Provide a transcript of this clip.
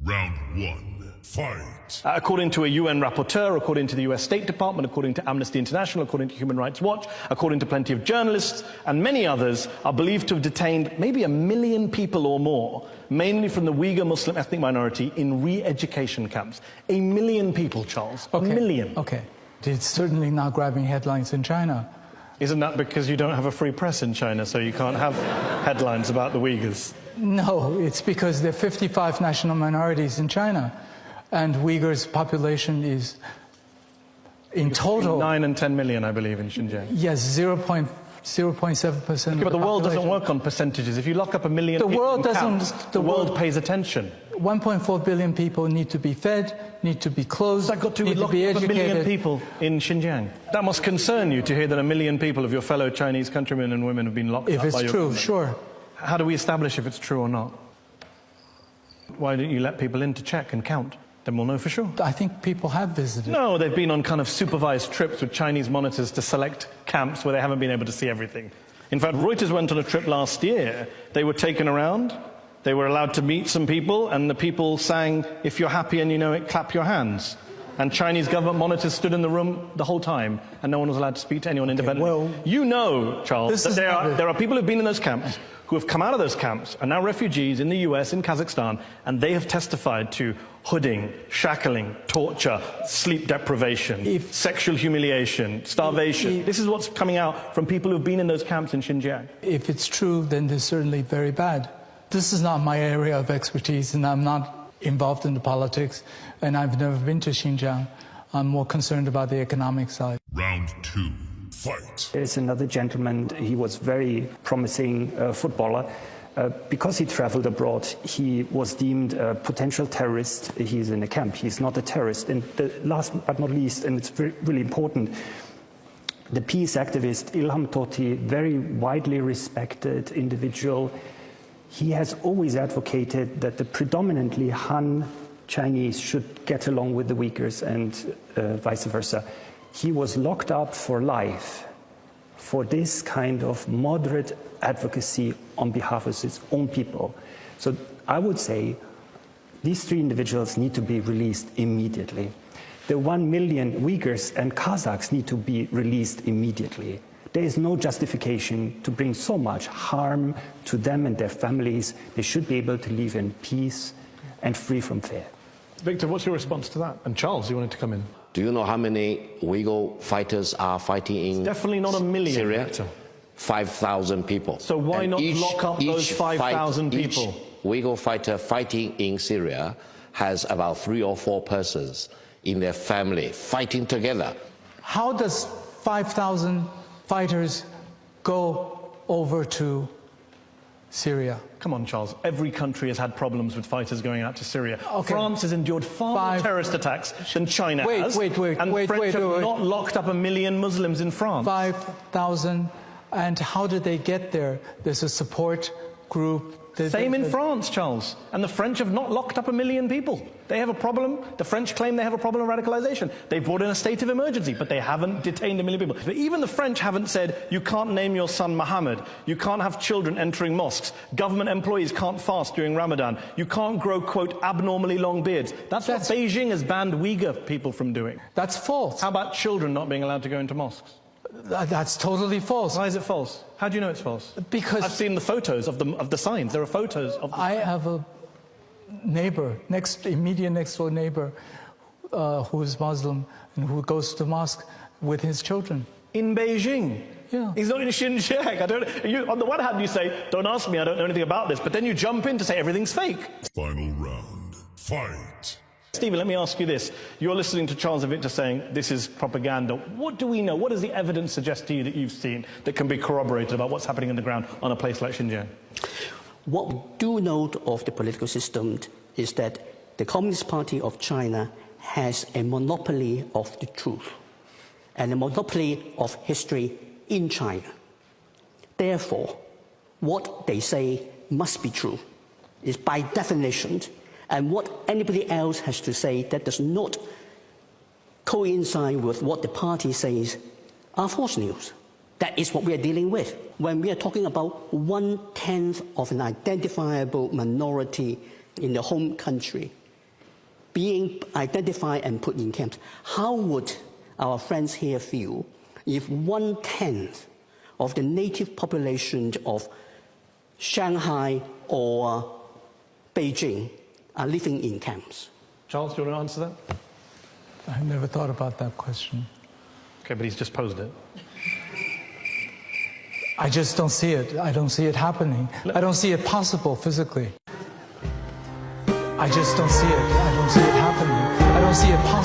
Round one, fight. According to a UN rapporteur, according to the US State Department, according to Amnesty International, according to Human Rights Watch, according to plenty of journalists, and many others, are believed to have detained maybe 1 million people or more, mainly from the Uyghur Muslim ethnic minority, in re-education camps. 1 million people, Charles. Okay. 1 million. Okay. It's certainly not grabbing headlines in China. Isn't that because you don't have a free press in China, so you can't have headlines about the Uyghurs? No, it's because there are 55 national minorities in China, and Uyghurs' population is, in total, 9 and 10 million, I believe, in Xinjiang. Yes, 0.7% But the world doesn't work on percentages. If you lock up 1 million people in camps, the world pays attention. 1.4 billion people need to be fed, need to be clothed, That got to need lock to be up 1 million educated. people in Xinjiang. That must concern you to hear that 1 million people of your fellow Chinese countrymen and women have been locked up by your If it's true, government. sure. How do we establish if it's true or not? Why don't you let people in to check and count? Then we'll know for sure. I think people have visited. No, they've been on kind of supervised trips with Chinese monitors to select camps where they haven't been able to see everything. In fact, Reuters went on a trip last year. They were taken around, they were allowed to meet some people, and the people sang, "If you're happy and you know it, clap your hands." And Chinese government monitors stood in the room the whole time, and no one was allowed to speak to anyone independently. well, you know, Charles, that there are people who've been in those camps, who have come out of those camps, are now refugees in the US, in Kazakhstan, and they have testified to hooding, shackling, torture, sleep deprivation, sexual humiliation, starvation. This is what's coming out from people who've been in those camps in Xinjiang. If it's true, then it's certainly very bad. This is not my area of expertise, and I'm not involved in the politics, and I've never been to Xinjiang. I'm more concerned about the economic side. Round two, fight. There's another gentleman, he was very promising footballer. Because he traveled abroad, he was deemed a potential terrorist. He's in a camp. He's not a terrorist. And the last but not least, and it's really important, the peace activist Ilham Tohti, very widely respected individual, he has always advocated that the predominantly Han Chinese should get along with the Uyghurs and vice versa. He was locked up for life for this kind of moderate advocacy on behalf of his own people. So I would say these 3 individuals need to be released immediately. The 1 million Uyghurs and Kazakhs need to be released immediately. There is no justification to bring so much harm to them and their families. They should be able to live in peace and free from fear. Victor, what's your response to that? And Charles, you wanted to come in. Do you know how many Uyghur fighters are fighting in Definitely not 1 million. Syria? Victor. 5,000 people. So why not lock up those 5,000 people? Each Uyghur fighter fighting in Syria has about 3 or 4 persons in their family fighting together. How does 5,000 fighters go over to Syria? Come on, Charles. Every country has had problems with fighters going out to Syria. Okay. France has endured far more terrorist attacks than China has. Wait, and French have not locked up 1 million Muslims in France. 5,000, and how did they get there? There's a support group. Same in France, Charles. And the French have not locked up 1 million people. They have a problem. The French claim they have a problem of radicalization. They've brought in a state of emergency, but they haven't detained 1 million people. But even the French haven't said, you can't name your son Mohammed. You can't have children entering mosques. Government employees can't fast during Ramadan. You can't grow, quote, abnormally long beards. That's what Beijing has banned Uyghur people from doing. That's false. How about children not being allowed to go into mosques? That's totally false. Why is it false? How do you know it's false? Because I've seen the photos of the signs. There are photos of the I have a neighbor, immediate next door neighbor, who is Muslim and who goes to mosque with his children. in Beijing. Yeah. He's not in Xinjiang. On the one hand, you say, don't ask me, I don't know anything about this. But then you jump in to say everything's fake. Final round. Fight. Stephen, let me ask you this. You're listening to Charles and Victor saying this is propaganda. What do we know? What does the evidence suggest to you that you've seen that can be corroborated about what's happening on the ground on a place like Xinjiang? What we do know of the political system is that the Communist Party of China has a monopoly of the truth and a monopoly of history in China. Therefore, what they say must be true is by definition, and what anybody else has to say that does not coincide with what the party says are false news. That is what we are dealing with. When we are talking about 1/10 of an identifiable minority in the home country, being identified and put in camps. How would our friends here feel if 1/10 of the native population of Shanghai or Beijing are living in camps? Charles, do you want to answer that? I never thought about that question. Okay, but he's just posed it. I just don't see it. I don't see it happening. I don't see it possible physically. I just don't see it. I don't see it happening. I don't see it possible.